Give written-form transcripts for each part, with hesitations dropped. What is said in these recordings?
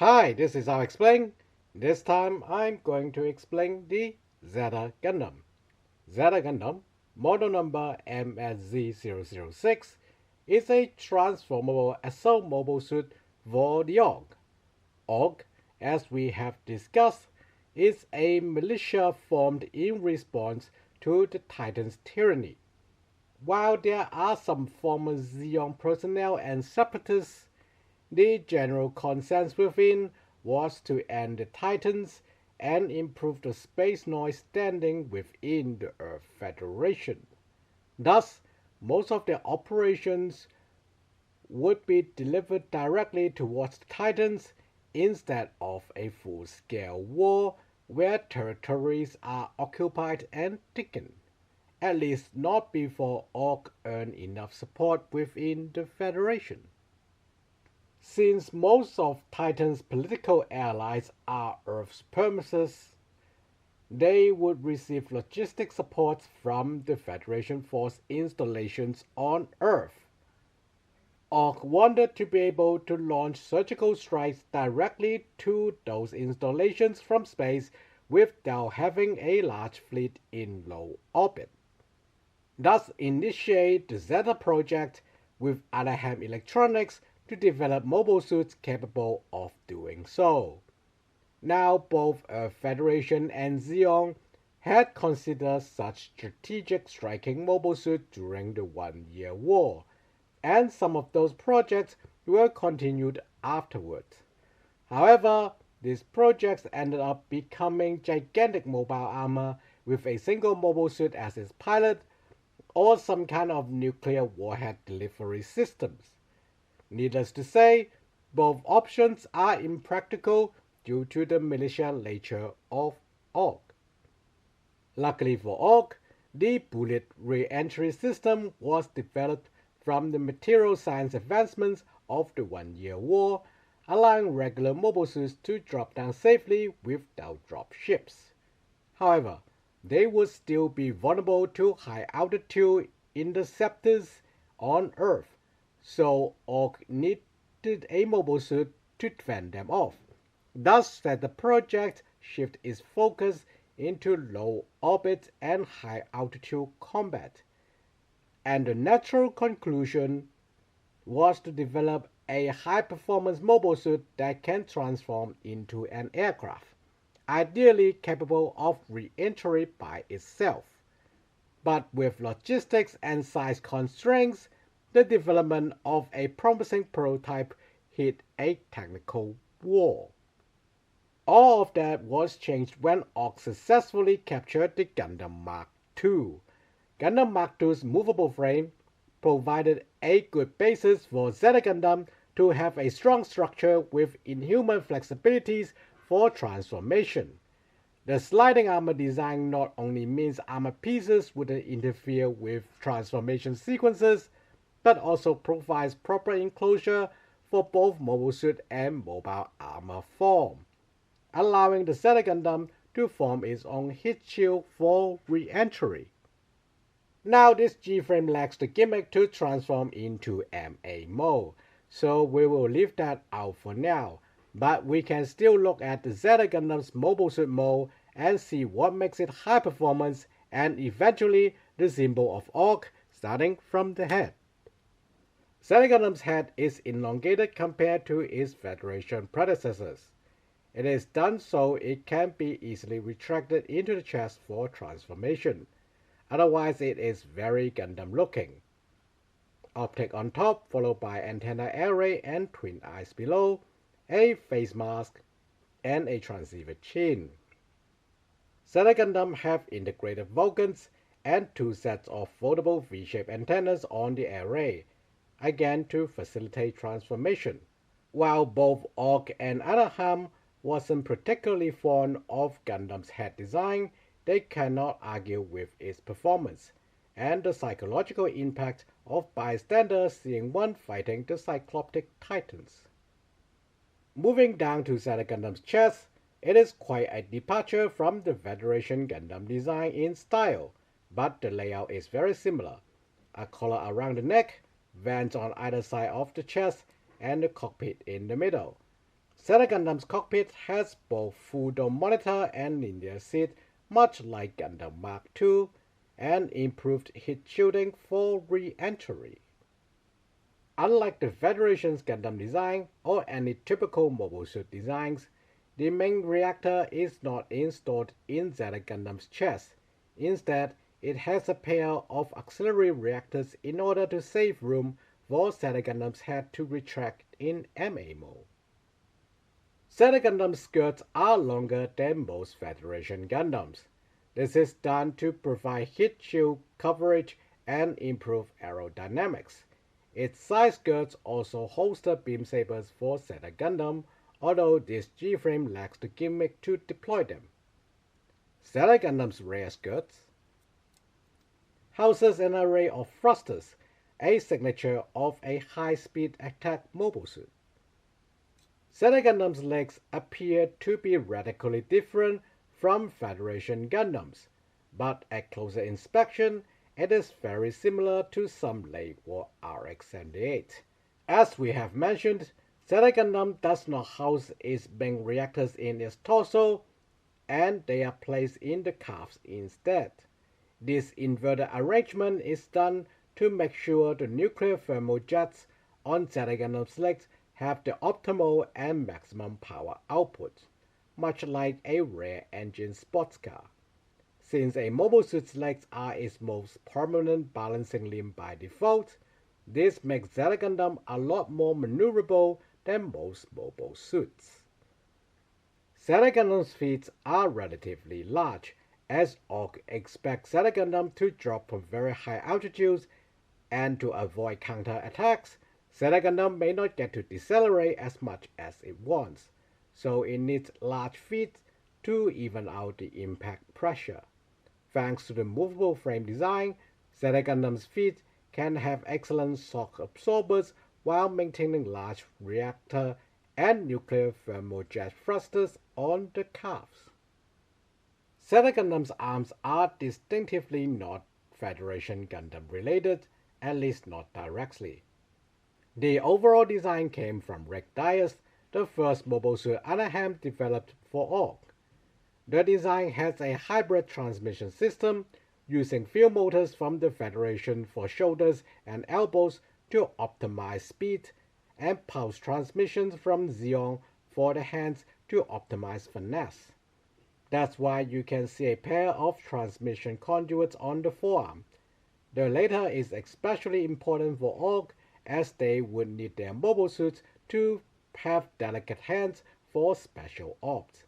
Hi, this is I'll explain. This time I'm going to explain the Zeta Gundam. Zeta Gundam, model number MSZ-006, is a transformable assault mobile suit for the AUG. AUG, as we have discussed, is a militia formed in response to the Titan's tyranny. While there are some former Zeon personnel and separatists, the general consensus within was to end the Titans and improve the space noise standing within the Earth Federation. Thus, most of their operations would be delivered directly towards the Titans instead of a full-scale war where territories are occupied and taken, at least not before AUG earn enough support within the Federation. Since most of Titan's political allies are Earth's premises, they would receive logistic support from the Federation force installations on Earth. AUG wanted to be able to launch surgical strikes directly to those installations from space without having a large fleet in low orbit. Thus initiate the Zeta project with Anaheim Electronics to develop mobile suits capable of doing so. Now both Earth Federation and Zeon had considered such strategic striking mobile suits during the 1-year war, and some of those projects were continued afterwards. However, these projects ended up becoming gigantic mobile armor with a single mobile suit as its pilot, or some kind of nuclear warhead delivery systems. Needless to say, both options are impractical due to the militia nature of AUG. Luckily for AUG, the bullet re-entry system was developed from the material science advancements of the 1-year war, allowing regular mobile suits to drop down safely without drop ships. However, they would still be vulnerable to high altitude interceptors on Earth, so AUG needed a mobile suit to fend them off. Thus that the project shift its focus into low orbit and high altitude combat. And the natural conclusion was to develop a high performance mobile suit that can transform into an aircraft, ideally capable of re-entry by itself. But with logistics and size constraints, the development of a promising prototype hit a technical wall. All of that was changed when AUG successfully captured the Gundam Mark II. Gundam Mark II's movable frame provided a good basis for Zeta Gundam to have a strong structure with inhuman flexibilities for transformation. The sliding armor design not only means armor pieces wouldn't interfere with transformation sequences, but also provides proper enclosure for both mobile suit and mobile armor form, allowing the Zeta Gundam to form its own heat shield for re-entry. Now this G-frame lacks the gimmick to transform into MA mode, so we will leave that out for now, but we can still look at the Zeta Gundam's mobile suit mode and see what makes it high performance and eventually the symbol of AUG starting from the head. Zeta Gundam's head is elongated compared to its Federation predecessors. It is done so it can be easily retracted into the chest for transformation. Otherwise it is very Gundam looking. Optic on top followed by antenna array and twin eyes below, a face mask, and a transceiver chin. Zeta Gundam have integrated Vulcans and 2 sets of foldable V-shaped antennas on the array, again to facilitate transformation. While both AUG and Anaheim wasn't particularly fond of Gundam's head design, they cannot argue with its performance, and the psychological impact of bystanders seeing one fighting the Cycloptic Titans. Moving down to Zeta Gundam's chest, it is quite a departure from the Federation Gundam design in style, but the layout is very similar. A collar around the neck, vents on either side of the chest, and the cockpit in the middle. Zeta Gundam's cockpit has both full dome monitor and linear seat, much like Gundam Mark II, and improved heat shielding for re-entry. Unlike the Federation's Gundam design or any typical mobile suit designs, the main reactor is not installed in Zeta Gundam's chest. Instead, it has a pair of auxiliary reactors in order to save room for Zeta Gundam's head to retract in MA mode. Zeta Gundam skirts are longer than most Federation Gundams. This is done to provide heat shield coverage and improve aerodynamics. Its side skirts also holster beam sabers for Zeta Gundam, although this G-frame lacks the gimmick to deploy them. Zeta Gundam's rear skirts houses an array of thrusters, a signature of a high-speed attack mobile suit. Zeta Gundam's legs appear to be radically different from Federation Gundams, but at closer inspection, it is very similar to some late war RX-78. As we have mentioned, Zeta Gundam does not house its main reactors in its torso, and they are placed in the calves instead. This inverted arrangement is done to make sure the nuclear thermal jets on Zeta Gundam's legs have the optimal and maximum power output, much like a rear-engine sports car. Since a mobile suit's legs are its most prominent balancing limb by default, this makes Zeta Gundam a lot more maneuverable than most mobile suits. Zeta Gundam's feet are relatively large, as Org expects Zeta Gundam to drop from very high altitudes, and to avoid counter-attacks, Zeta Gundam may not get to decelerate as much as it wants, so it needs large feet to even out the impact pressure. Thanks to the movable frame design, Zeta Gundam's feet can have excellent shock absorbers while maintaining large reactor and nuclear thermojet thrusters on the calves. Zeta Gundam's arms are distinctively not Federation Gundam related, at least not directly. The overall design came from Rick Dyer's, the first mobile suit Anaheim developed for Org. The design has a hybrid transmission system, using field motors from the Federation for shoulders and elbows to optimize speed, and pulse transmissions from Xeon for the hands to optimize finesse. That's why you can see a pair of transmission conduits on the forearm. The latter is especially important for Org, as they would need their mobile suits to have delicate hands for special ops.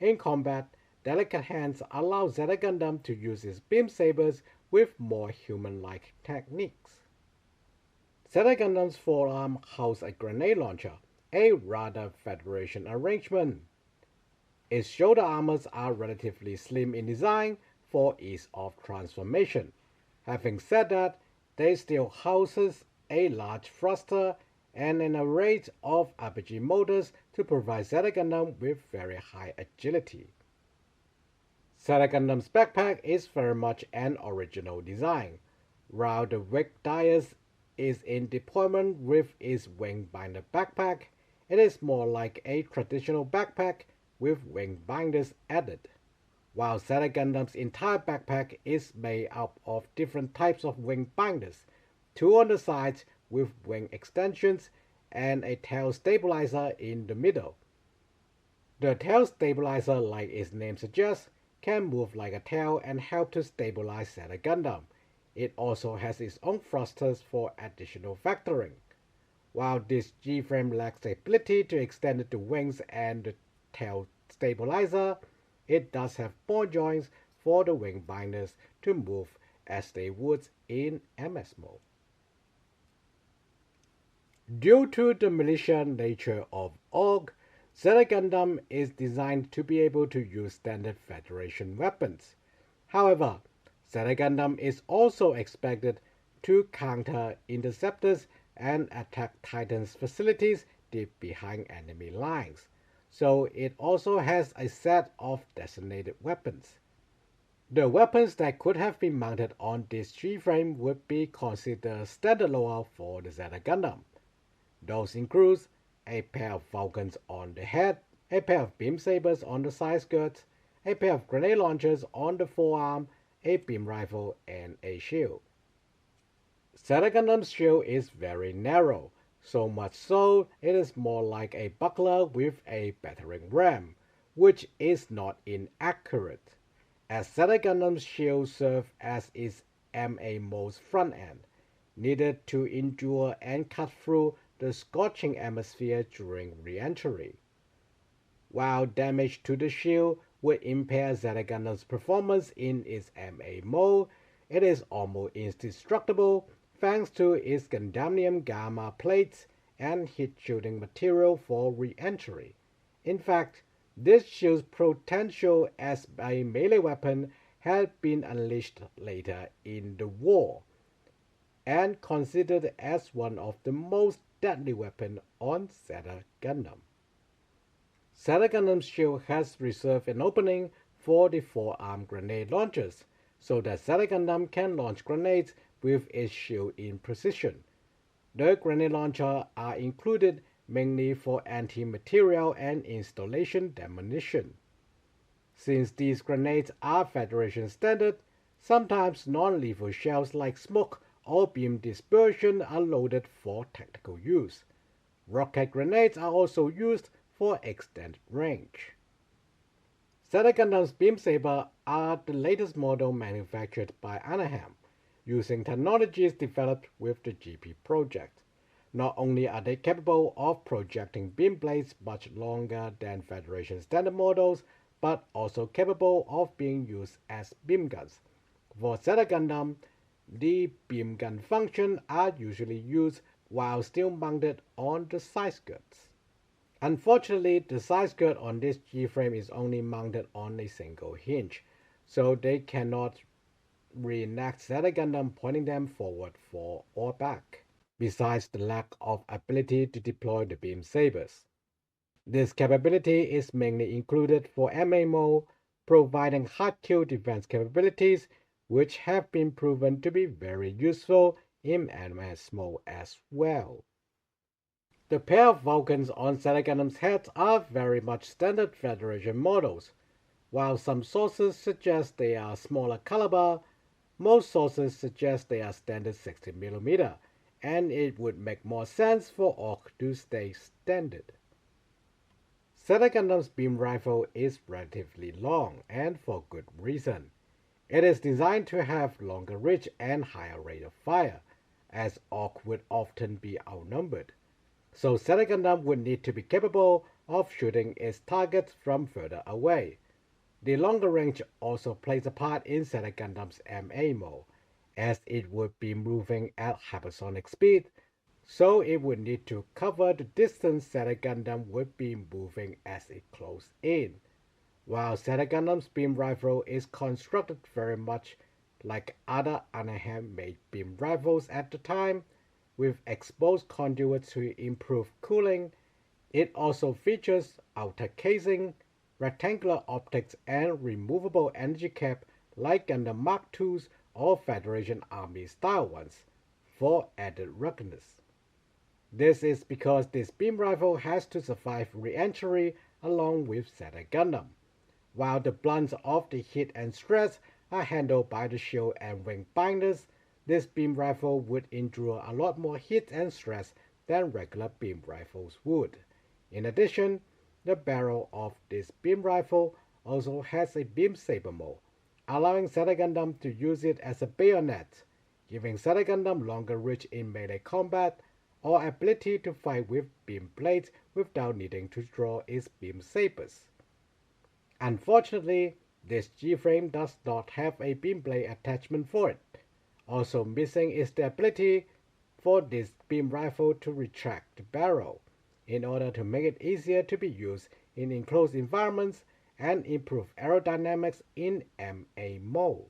In combat, delicate hands allow Zeta Gundam to use its beam sabers with more human-like techniques. Zeta Gundam's forearm houses a grenade launcher, a rather Federation arrangement. Its shoulder armors are relatively slim in design for ease of transformation. Having said that, they still houses a large thruster and an array of RPG motors to provide Zeta Gundam with very high agility. Zeta Gundam's backpack is very much an original design. While the Rick Dyer's is in deployment with its wing binder backpack, it is more like a traditional backpack with wing binders added. While Zeta Gundam's entire backpack is made up of different types of wing binders, two on the sides with wing extensions and a tail stabilizer in the middle. The tail stabilizer, like its name suggests, can move like a tail and help to stabilize Zeta Gundam. It also has its own thrusters for additional vectoring. While this G-frame lacks the ability to extend the wings and the tail stabilizer, it does have ball joints for the wing binders to move as they would in MS mode. Due to the militia nature of Org, Zeta Gundam is designed to be able to use standard Federation weapons. However, Zeta Gundam is also expected to counter interceptors and attack Titan's facilities deep behind enemy lines, so it also has a set of designated weapons. The weapons that could have been mounted on this G-frame would be considered standalone for the Zeta Gundam. Those include a pair of falcons on the head, a pair of beam sabers on the side skirts, a pair of grenade launchers on the forearm, a beam rifle, and a shield. Zeta Gundam's shield is very narrow, so much so it is more like a buckler with a battering ram, which is not inaccurate, as Zeta Gundam's shield serves as its MA mode's front end, needed to endure and cut through the scorching atmosphere during re-entry. While damage to the shield would impair Zeta Gundam's performance in its MA mode, it is almost indestructible thanks to its Gundamium Gamma plates and heat-shielding material for re-entry. In fact, this shield's potential as a melee weapon had been unleashed later in the war, and considered as one of the most deadly weapons on Zeta Gundam. Zeta Gundam's shield has reserved an opening for the forearm grenade launchers, so that Zeta Gundam can launch grenades with its shield in precision. The grenade launchers are included mainly for anti-material and installation demolition. Since these grenades are Federation standard, sometimes non-lethal shells like smoke or beam dispersion are loaded for tactical use. Rocket grenades are also used for extended range. Zeta Gundam's beam saber are the latest model manufactured by Anaheim, using technologies developed with the GP project. Not only are they capable of projecting beam blades much longer than Federation standard models, but also capable of being used as beam guns. For Zeta Gundam, the beam gun functions are usually used while still mounted on the side skirts. Unfortunately, the side skirt on this G-frame is only mounted on a single hinge, so they cannot reenact Zeta Gundam pointing them forward, or back, besides the lack of ability to deploy the beam sabers. This capability is mainly included for MA mode, providing hard kill defense capabilities, which have been proven to be very useful in MS mode as well. The pair of Vulcans on Zeta Gundam's heads are very much standard Federation models. While some sources suggest they are smaller caliber, most sources suggest they are standard 60mm, and it would make more sense for AUK to stay standard. Zeta Gundam's beam rifle is relatively long, and for good reason. It is designed to have longer reach and higher rate of fire, as AUK would often be outnumbered. So Zeta Gundam would need to be capable of shooting its targets from further away. The longer range also plays a part in Zeta Gundam's MA mode, as it would be moving at hypersonic speed, so it would need to cover the distance Zeta Gundam would be moving as it closed in. While Zeta Gundam's beam rifle is constructed very much like other Anaheim-made beam rifles at the time, with exposed conduits to improve cooling, it also features outer casing, rectangular optics, and removable energy cap like Gundam Mark II's or Federation Army style ones, for added ruggedness. This is because this beam rifle has to survive re-entry along with Zeta Gundam, while the blunts of the heat and stress are handled by the shield and wing binders. This beam rifle would endure a lot more heat and stress than regular beam rifles would. In addition, the barrel of this beam rifle also has a beam saber mode, allowing Zeta Gundam to use it as a bayonet, giving Zeta Gundam longer reach in melee combat, or ability to fight with beam blades without needing to draw its beam sabers. Unfortunately, this G-frame does not have a beam blade attachment for it. Also missing is the ability for this beam rifle to retract the barrel, in order to make it easier to be used in enclosed environments and improve aerodynamics in MA mode.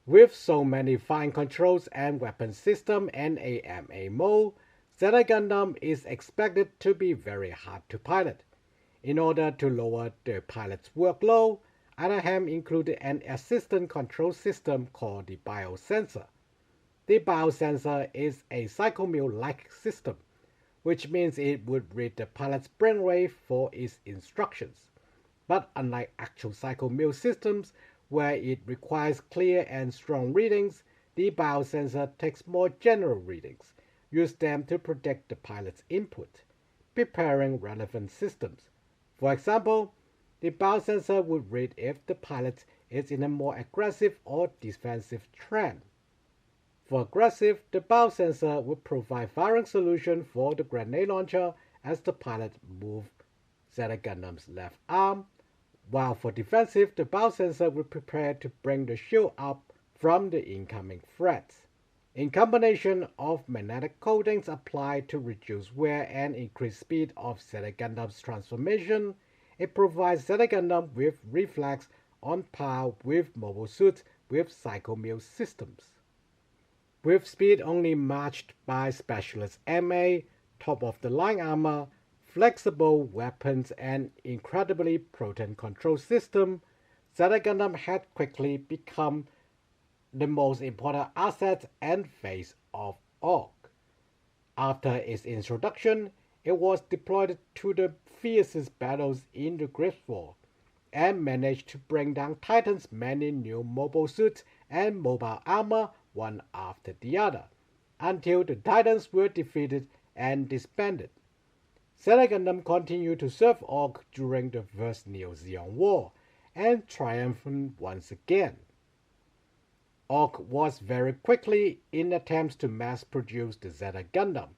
With so many fine controls and weapon system in a MA mode, Zeta Gundam is expected to be very hard to pilot. In order to lower the pilot's workload, Anaheim included an assistant control system called the biosensor. The biosensor is a psychomule-like system, which means it would read the pilot's brainwave for its instructions. But unlike actual psychomeal systems, where it requires clear and strong readings, the biosensor takes more general readings, use them to predict the pilot's input, preparing relevant systems. For example, the biosensor would read if the pilot is in a more aggressive or defensive trend. For aggressive, the biosensor would provide firing solution for the grenade launcher as the pilot moved Zeta Gundam's left arm, while for defensive, the biosensor would prepare to bring the shield up from the incoming threats. In combination of magnetic coatings applied to reduce wear and increase speed of Zeta Gundam's transformation, it provides Zeta Gundam with reflex on par with mobile suits with psychomeal systems. With speed only matched by specialist MA, top-of-the-line armor, flexible weapons, and incredibly potent control system, Zeta Gundam had quickly become the most important asset and face of ORC. After its introduction, it was deployed to the fiercest battles in the Grips War, and managed to bring down Titan's many new mobile suits and mobile armor one after the other, until the Titans were defeated and disbanded. Zeta Gundam continued to serve ORC during the First Neo-Zeon War, and triumphed once again. ORC was very quickly in attempts to mass-produce the Zeta Gundam.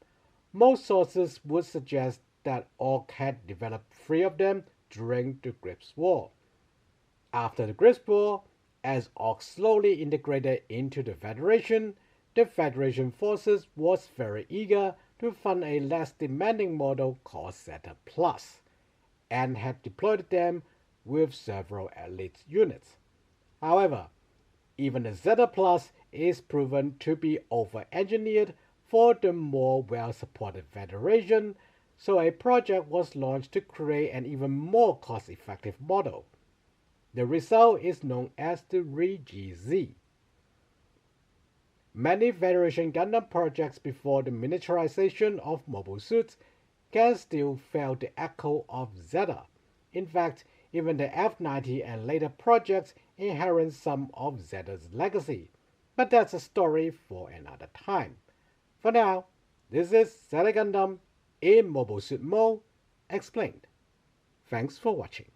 Most sources would suggest that ORC had developed 3 of them during the Grips War. After the Grips War, as ORC slowly integrated into the Federation forces was very eager to fund a less demanding model called Zeta Plus, and had deployed them with several elite units. However, even the Zeta Plus is proven to be over-engineered for the more well-supported Federation, so a project was launched to create an even more cost-effective model. The result is known as the Re-GZ. Many Federation Gundam projects before the miniaturization of mobile suits can still feel the echo of Zeta. In fact, even the F-90 and later projects inherit some of Zeta's legacy. But that's a story for another time. For now, this is Zeta Gundam in mobile suit mode explained. Thanks for watching.